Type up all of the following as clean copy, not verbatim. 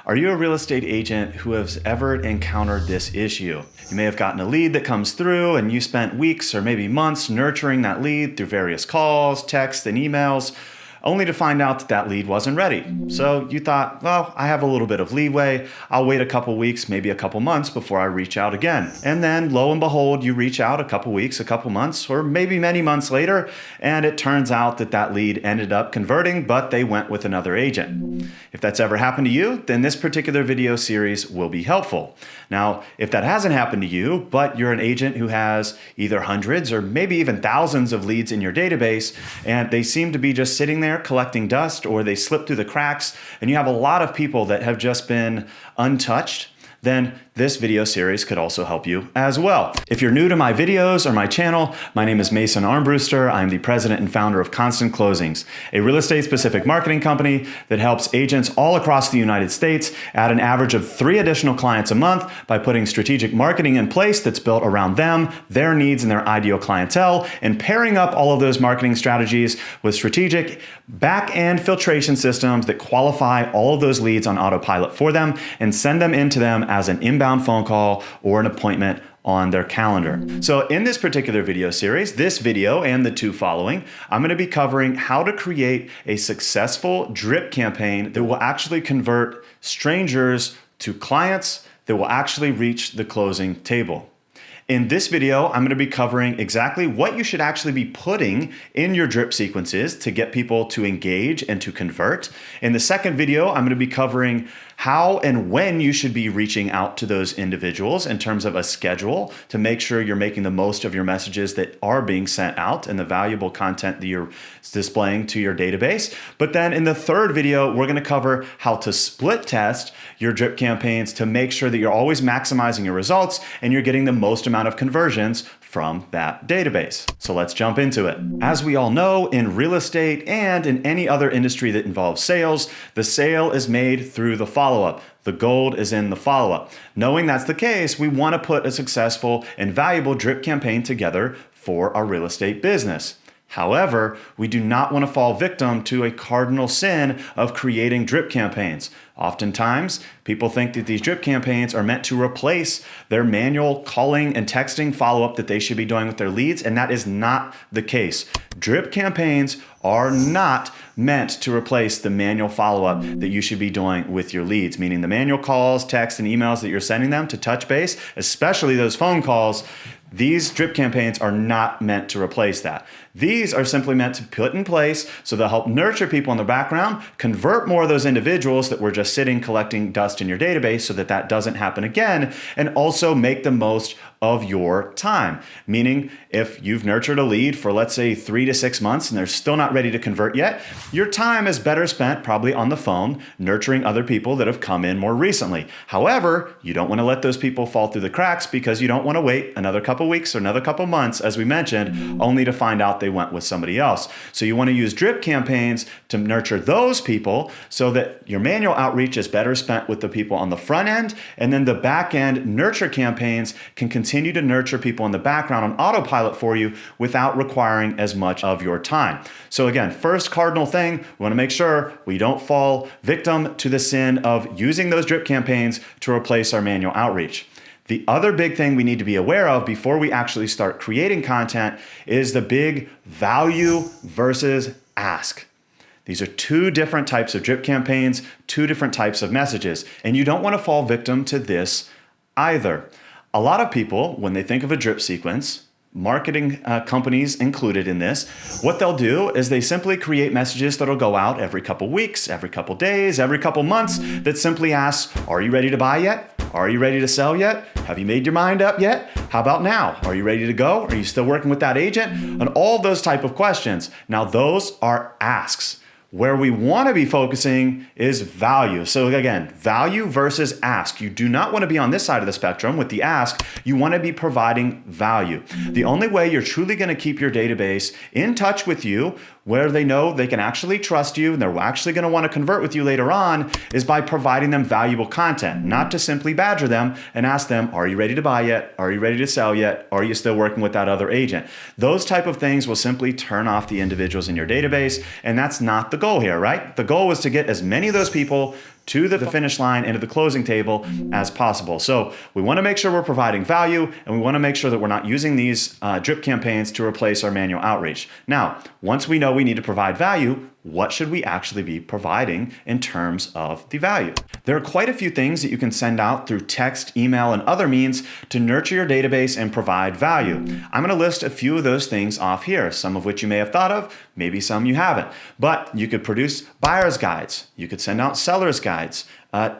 Are you a real estate agent who has ever encountered this issue? You may have gotten a lead that comes through and you spent weeks or maybe months nurturing that lead through various calls, texts, and emails, only to find out that that lead wasn't ready. So you thought, well, I have a little bit of leeway. I'll wait a couple weeks, maybe a couple months before I reach out again. And then lo and behold, you reach out a couple weeks, a couple months, or maybe many months later, and it turns out that that lead ended up converting, but they went with another agent. If that's ever happened to you, then this particular video series will be helpful. Now, if that hasn't happened to you, but you're an agent who has either hundreds or maybe even thousands of leads in your database, and they seem to be just sitting there collecting dust, or they slip through the cracks, and you have a lot of people that have just been untouched, then this video series could also help you as well. If you're new to my videos or my channel, my name is Mason Armbruster. I'm the president and founder of Constant Closings, a real estate specific marketing company that helps agents all across the United States add an average of 3 additional clients a month by putting strategic marketing in place that's built around them, their needs, and their ideal clientele, and pairing up all of those marketing strategies with strategic back-end filtration systems that qualify all of those leads on autopilot for them and send them into them as an inbound phone call or an appointment on their calendar. So in this particular video series, this video and the 2 following, I'm going to be covering how to create a successful drip campaign that will actually convert strangers to clients that will actually reach the closing table. In this video, I'm going to be covering exactly what you should actually be putting in your drip sequences to get people to engage and to convert. In the second video, I'm going to be covering how and when you should be reaching out to those individuals in terms of a schedule to make sure you're making the most of your messages that are being sent out and the valuable content that you're displaying to your database. But then in the third video, we're going to cover how to split test your drip campaigns to make sure that you're always maximizing your results and you're getting the most amount of conversions from that database. So let's jump into it. As we all know, in real estate and in any other industry that involves sales, the sale is made through the follow-up. The gold is in the follow-up. Knowing that's the case, we want to put a successful and valuable drip campaign together for our real estate business. However, we do not want to fall victim to a cardinal sin of creating drip campaigns. Oftentimes, people think that these drip campaigns are meant to replace their manual calling and texting follow-up that they should be doing with their leads, and that is not the case. Drip campaigns are not meant to replace the manual follow-up that you should be doing with your leads, meaning the manual calls, texts, and emails that you're sending them to touch base, especially those phone calls. These drip campaigns are not meant to replace that. These are simply meant to put in place so they'll help nurture people in the background, convert more of those individuals that were just sitting collecting dust in your database so that that doesn't happen again, and also make the most of your time. Meaning, if you've nurtured a lead for, let's say, 3 to 6 months and they're still not ready to convert yet, your time is better spent probably on the phone, nurturing other people that have come in more recently. However, you don't want to let those people fall through the cracks because you don't want to wait another couple weeks or another couple months, as we mentioned, only to find out they went with somebody else. So you want to use drip campaigns to nurture those people so that your manual outreach is better spent with the people on the front end, and then the back end nurture campaigns can continue to nurture people in the background on autopilot for you without requiring as much of your time. So again, first cardinal thing, we want to make sure we don't fall victim to the sin of using those drip campaigns to replace our manual outreach. The other big thing we need to be aware of before we actually start creating content is the big value versus ask. These are 2 different types of drip campaigns, 2 different types of messages, and you don't want to fall victim to this either. A lot of people, when they think of a drip sequence, marketing companies included in this, what they'll do is they simply create messages that'll go out every couple weeks, every couple days, every couple months that simply asks, are you ready to buy yet? Are you ready to sell yet? Have you made your mind up yet? How about now? Are you ready to go? Are you still working with that agent? And all those type of questions. Now, those are asks. Where we want to be focusing is value. So again, value versus ask. You do not want to be on this side of the spectrum with the ask. You want to be providing value. The only way you're truly going to keep your database in touch with you, where they know they can actually trust you and they're actually going to want to convert with you later on, is by providing them valuable content, not to simply badger them and ask them, are you ready to buy yet? Are you ready to sell yet? Are you still working with that other agent? Those type of things will simply turn off the individuals in your database, and that's not the goal here, right? The goal is to get as many of those people to the finish line and to the closing table as possible. So we want to make sure we're providing value, and we want to make sure that we're not using these drip campaigns to replace our manual outreach. Now, once we know we need to provide value, what should we actually be providing in terms of the value? There are quite a few things that you can send out through text, email, and other means to nurture your database and provide value. I'm going to list a few of those things off here, some of which you may have thought of, maybe some you haven't. But you could produce buyer's guides. You could send out seller's guides.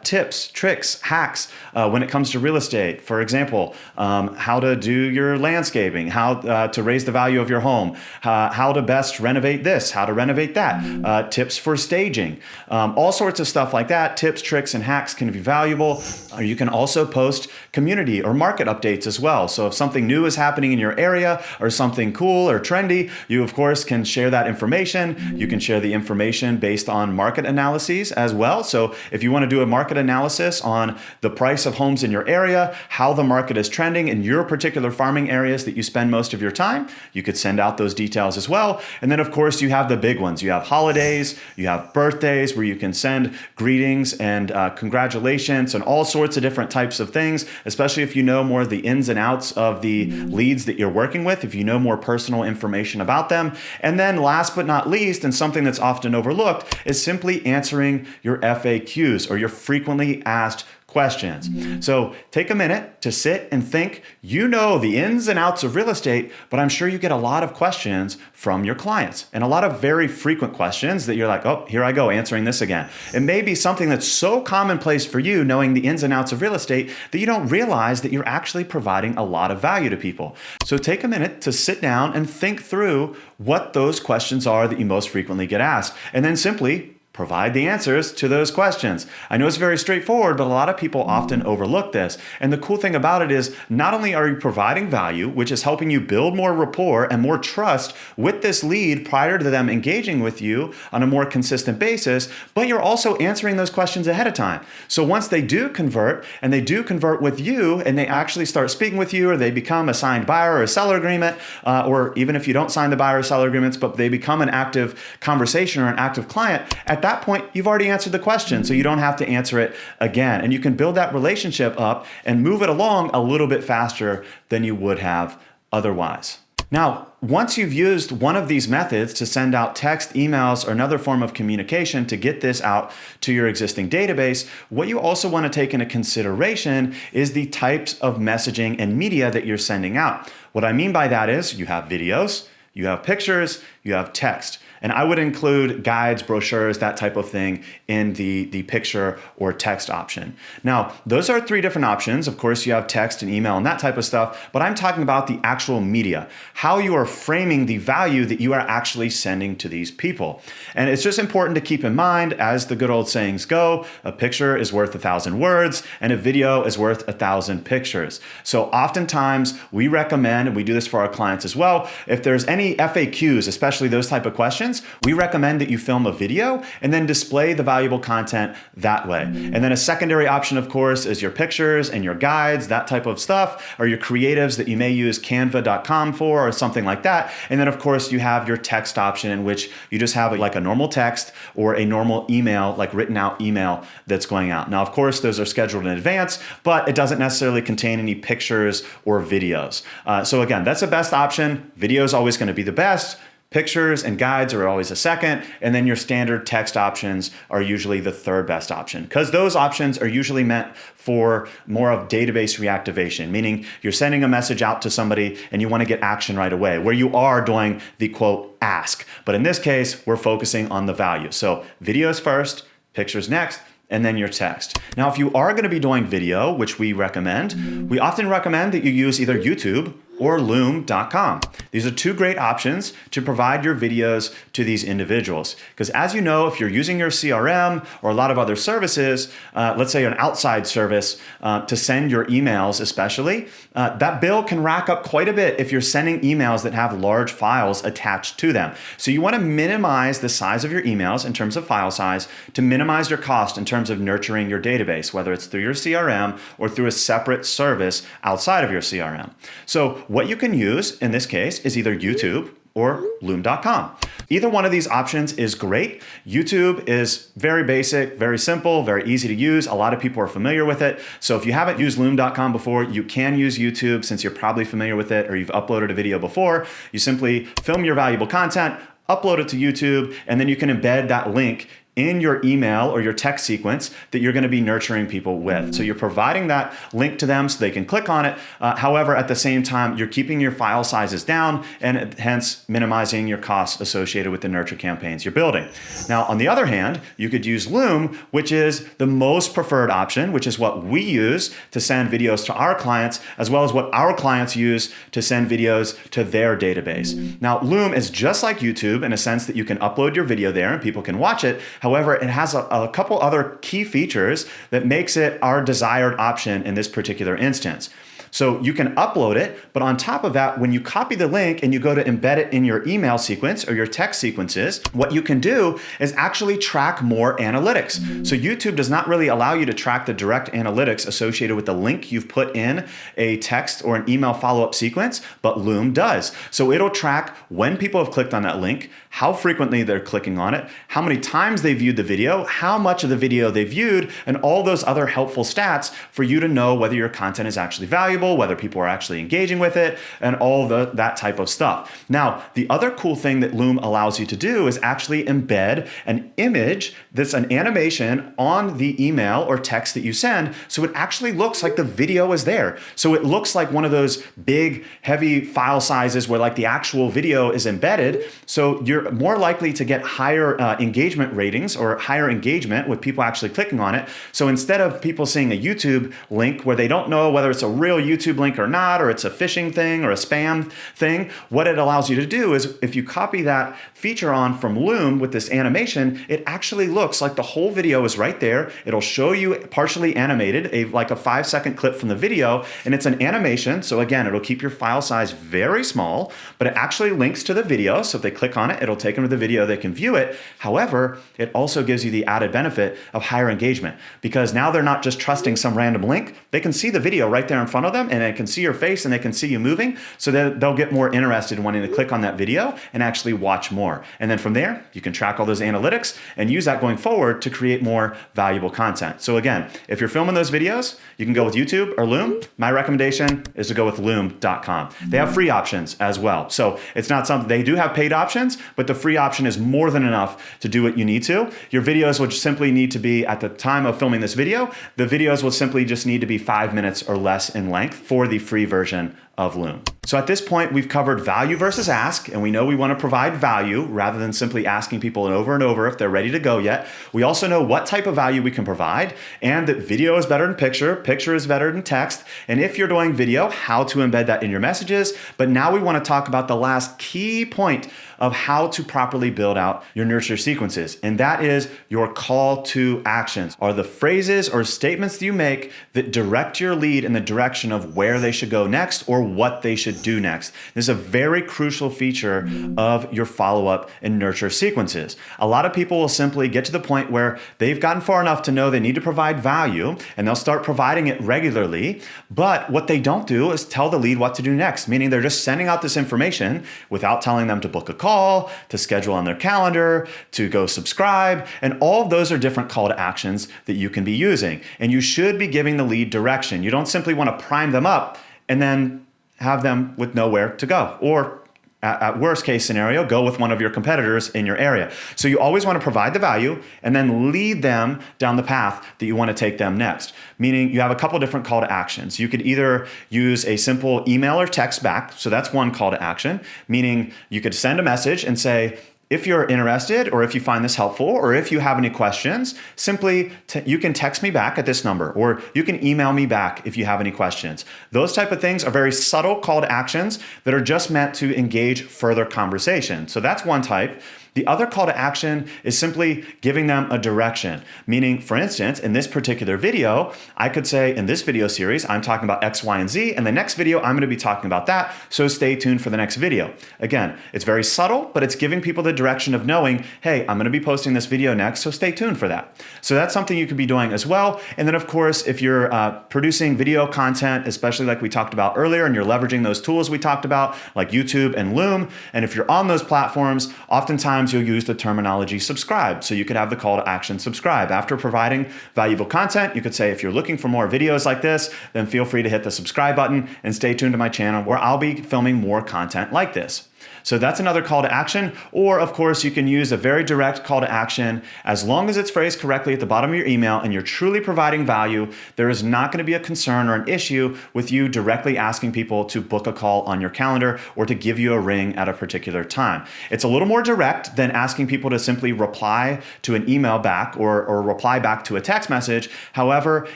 Tips, tricks, hacks when it comes to real estate. For example, how to do your landscaping, how to raise the value of your home, how to best renovate this, how to renovate that, tips for staging, all sorts of stuff like that. Tips, tricks, and hacks can be valuable. Or you can also post community or market updates as well. So if something new is happening in your area or something cool or trendy, you of course can share that information. You can share the information based on market analyses as well. So if you want to do a market analysis on the price of homes in your area, how the market is trending in your particular farming areas that you spend most of your time, you could send out those details as well. And then of course you have the big ones. You have holidays, you have birthdays where you can send greetings and congratulations and all sorts of different types of things, especially if you know more of the ins and outs of the leads that you're working with, if you know more personal information about them. And then last but not least, and something that's often overlooked, is simply answering your FAQs or your frequently asked questions. So take a minute to sit and think. You know the ins and outs of real estate, but I'm sure you get a lot of questions from your clients and a lot of very frequent questions that you're like, oh, here I go answering this again. It may be something that's so commonplace for you, knowing the ins and outs of real estate, that you don't realize that you're actually providing a lot of value to people. So take a minute to sit down and think through what those questions are that you most frequently get asked, and then simply provide the answers to those questions. I know it's very straightforward, but a lot of people often overlook this. And the cool thing about it is not only are you providing value, which is helping you build more rapport and more trust with this lead prior to them engaging with you on a more consistent basis, but you're also answering those questions ahead of time. So once they do convert, and they do convert with you, and they actually start speaking with you, or they become a signed buyer or a seller agreement, or even if you don't sign the buyer or seller agreements, but they become an active conversation or an active client, at that point, you've already answered the question, so you don't have to answer it again. And you can build that relationship up and move it along a little bit faster than you would have otherwise. Now, once you've used one of these methods to send out text, emails, or another form of communication to get this out to your existing database, what you also want to take into consideration is the types of messaging and media that you're sending out. What I mean by that is you have videos, you have pictures, you have text. And I would include guides, brochures, that type of thing in the picture or text option. Now, those are three different options. Of course, you have text and email and that type of stuff, but I'm talking about the actual media, how you are framing the value that you are actually sending to these people. And it's just important to keep in mind, as the good old sayings go, a picture is worth 1,000 words and a video is worth 1,000 pictures. So oftentimes we recommend, and we do this for our clients as well, if there's any FAQs, especially those type of questions, we recommend that you film a video and then display the valuable content that way. And then a secondary option, of course, is your pictures and your guides, that type of stuff, or your creatives that you may use canva.com for or something like that. And then, of course, you have your text option, in which you just have like a normal text or a normal email, like written out email that's going out. Now, of course, those are scheduled in advance, but it doesn't necessarily contain any pictures or videos. So again, that's the best option. Video is always going to be the best. Pictures and guides are always a second, and then your standard text options are usually the third best option, because those options are usually meant for more of database reactivation, meaning you're sending a message out to somebody and you want to get action right away, where you are doing the quote ask. But in this case, we're focusing on the value. So videos first, pictures next, and then your text. Now, if you are going to be doing video, which we recommend, we often recommend that you use either YouTube or loom.com. These are two great options to provide your videos to these individuals. Because as you know, if you're using your CRM or a lot of other services, let's say an outside service to send your emails especially, that bill can rack up quite a bit if you're sending emails that have large files attached to them. So you want to minimize the size of your emails in terms of file size to minimize your cost in terms of nurturing your database, whether it's through your CRM or through a separate service outside of your CRM. So what you can use in this case is either YouTube, or loom.com. Either one of these options is great. YouTube is very basic, very simple, very easy to use. A lot of people are familiar with it. So if you haven't used loom.com before, you can use YouTube since you're probably familiar with it or you've uploaded a video before. You simply film your valuable content, upload it to YouTube, and then you can embed that link in your email or your text sequence that you're going to be nurturing people with. So you're providing that link to them so they can click on it. However, at the same time, you're keeping your file sizes down and hence minimizing your costs associated with the nurture campaigns you're building. Now, on the other hand, you could use Loom, which is the most preferred option, which is what we use to send videos to our clients, as well as what our clients use to send videos to their database. Now, Loom is just like YouTube in a sense that you can upload your video there and people can watch it. However, it has a couple other key features that makes it our desired option in this particular instance. So you can upload it, but on top of that, when you copy the link and you go to embed it in your email sequence or your text sequences, what you can do is actually track more analytics. So YouTube does not really allow you to track the direct analytics associated with the link you've put in a text or an email follow-up sequence, but Loom does. So it'll track when people have clicked on that link, how frequently they're clicking on it, how many times they viewed the video, how much of the video they viewed, and all those other helpful stats for you to know whether your content is actually valuable, whether people are actually engaging with it, and all that type of stuff. Now, the other cool thing that Loom allows you to do is actually embed an image that's an animation on the email or text that you send, so it actually looks like the video is there. So it looks like one of those big, heavy file sizes where like the actual video is embedded, so you're more likely to get higher engagement ratings or higher engagement with people actually clicking on it. So instead of people seeing a YouTube link where they don't know whether it's a real YouTube link or not, or it's a phishing thing or a spam thing, what it allows you to do is if you copy that feature on from Loom with this animation, it actually looks like the whole video is right there. It'll show you partially animated, like a 5-second clip from the video, and it's an animation. So again, it'll keep your file size very small, but it actually links to the video. So if they click on it, it'll take them to the video, they can view it. However, it also gives you the added benefit of higher engagement because now they're not just trusting some random link. They can see the video right there in front of them and they can see your face and they can see you moving. So that they'll get more interested in wanting to click on that video and actually watch more. And then from there, you can track all those analytics and use that going forward to create more valuable content. So again, if you're filming those videos, you can go with YouTube or Loom. My recommendation is to go with loom.com. They have free options as well. So it's not something, they do have paid options, but the free option is more than enough to do what you need to. Your videos will simply need to be, at the time of filming this video, the videos will simply just need to be 5 minutes or less in length for the free version of Loom. So at this point, we've covered value versus ask, and we know we want to provide value rather than simply asking people over and over if they're ready to go yet. We also know what type of value we can provide, and that video is better than picture, picture is better than text, and if you're doing video, how to embed that in your messages. But now we want to talk about the last key point of how to properly build out your nurture sequences, and that is your call to actions, are the phrases or statements that you make that direct your lead in the direction of where they should go next or what they should do next. This is a very crucial feature of your follow-up and nurture sequences. A lot of people will simply get to the point where they've gotten far enough to know they need to provide value and they'll start providing it regularly, but what they don't do is tell the lead what to do next, meaning they're just sending out this information without telling them to book a call, to schedule on their calendar, to go subscribe, and all of those are different call to actions that you can be using. And you should be giving the lead direction. You don't simply want to prime them up and then have them with nowhere to go, or at worst case scenario, go with one of your competitors in your area. So you always want to provide the value and then lead them down the path that you want to take them next. Meaning you have a couple different call to actions. You could either use a simple email or text back. So that's one call to action, meaning you could send a message and say, if you're interested, or if you find this helpful, or if you have any questions, simply you can text me back at this number, or you can email me back if you have any questions. Those type of things are very subtle call to actions that are just meant to engage further conversation. So that's one type. The other call to action is simply giving them a direction. Meaning, for instance, in this particular video, I could say in this video series, I'm talking about X, Y, and Z, and the next video, I'm gonna be talking about that, so stay tuned for the next video. Again, it's very subtle, but it's giving people the direction of knowing, hey, I'm gonna be posting this video next, so stay tuned for that. So that's something you could be doing as well. And then of course, if you're producing video content, especially like we talked about earlier, and you're leveraging those tools we talked about, like YouTube and Loom, and if you're on those platforms, oftentimes you'll use the terminology subscribe. So you could have the call to action subscribe. After providing valuable content, you could say, if you're looking for more videos like this, then feel free to hit the subscribe button and stay tuned to my channel where I'll be filming more content like this. So that's another call to action. Or of course, you can use a very direct call to action. As long as it's phrased correctly at the bottom of your email and you're truly providing value, there is not going to be a concern or an issue with you directly asking people to book a call on your calendar or to give you a ring at a particular time. It's a little more direct than asking people to simply reply to an email back or reply back to a text message. However,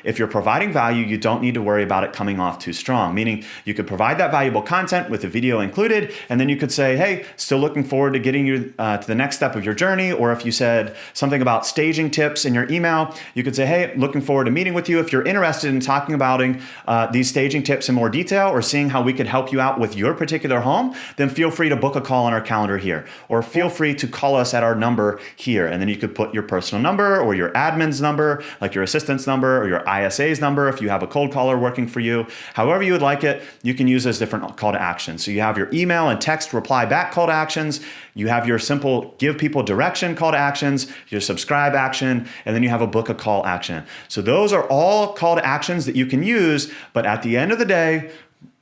if you're providing value, you don't need to worry about it coming off too strong, meaning you could provide that valuable content with the video included, and then you could say, hey, still looking forward to getting you to the next step of your journey. Or if you said something about staging tips in your email, you could say, hey, looking forward to meeting with you. If you're interested in talking about these staging tips in more detail or seeing how we could help you out with your particular home, then feel free to book a call on our calendar here, or feel free to call us at our number here. And then you could put your personal number or your admin's number, like your assistant's number or your ISA's number if you have a cold caller working for you. However you would like it, you can use those different call to actions. So you have your email and text reply back call to actions, you have your simple give people direction call to actions, your subscribe action, and then you have a book a call action. So those are all call to actions that you can use, but at the end of the day,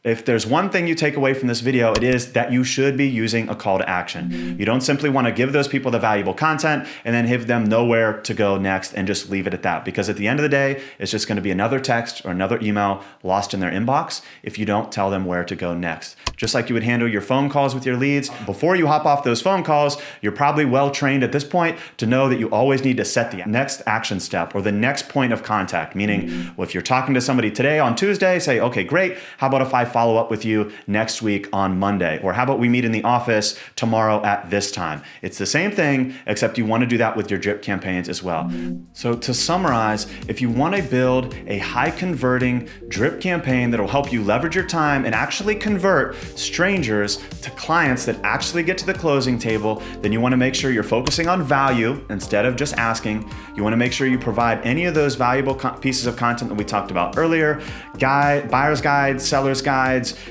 if there's one thing you take away from this video, it is that you should be using a call to action. You don't simply want to give those people the valuable content and then have them nowhere to go next and just leave it at that. Because at the end of the day, it's just going to be another text or another email lost in their inbox if you don't tell them where to go next. Just like you would handle your phone calls with your leads, before you hop off those phone calls, you're probably well trained at this point to know that you always need to set the next action step or the next point of contact. Meaning, well, if you're talking to somebody today on Tuesday, say, okay, great. How about if I follow up with you next week on Monday? Or how about we meet in the office tomorrow at this time? It's the same thing, except you want to do that with your drip campaigns as well. So to summarize, if you want to build a high converting drip campaign that'll help you leverage your time and actually convert strangers to clients that actually get to the closing table, then you want to make sure you're focusing on value instead of just asking. You want to make sure you provide any of those valuable pieces of content that we talked about earlier: buyer's guides, seller's guides,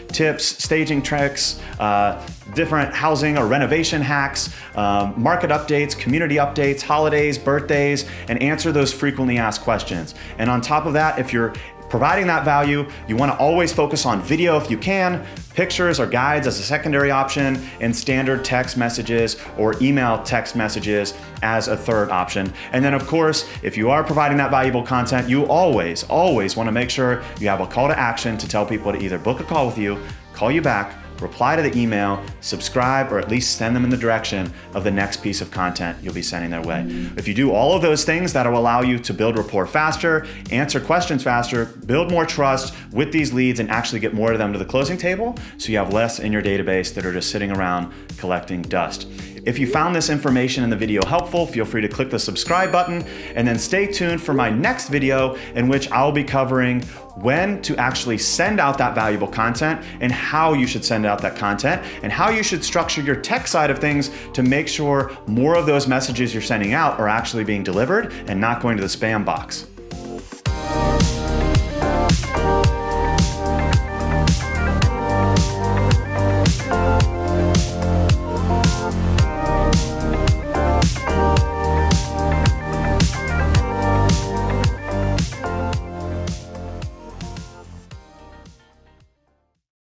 tips, staging tricks, different housing or renovation hacks, market updates, community updates, holidays, birthdays, and answer those frequently asked questions. And on top of that, if you're providing that value, you want to always focus on video if you can, pictures or guides as a secondary option, and standard text messages or email text messages as a third option. And then of course, if you are providing that valuable content, you always want to make sure you have a call to action to tell people to either book a call with you, call you back, reply to the email, subscribe, or at least send them in the direction of the next piece of content you'll be sending their way. If you do all of those things, that'll allow you to build rapport faster, answer questions faster, build more trust with these leads, and actually get more of them to the closing table so you have less in your database that are just sitting around collecting dust. If you found this information in the video helpful, feel free to click the subscribe button and then stay tuned for my next video in which I'll be covering when to actually send out that valuable content and how you should send out that content and how you should structure your tech side of things to make sure more of those messages you're sending out are actually being delivered and not going to the spam box.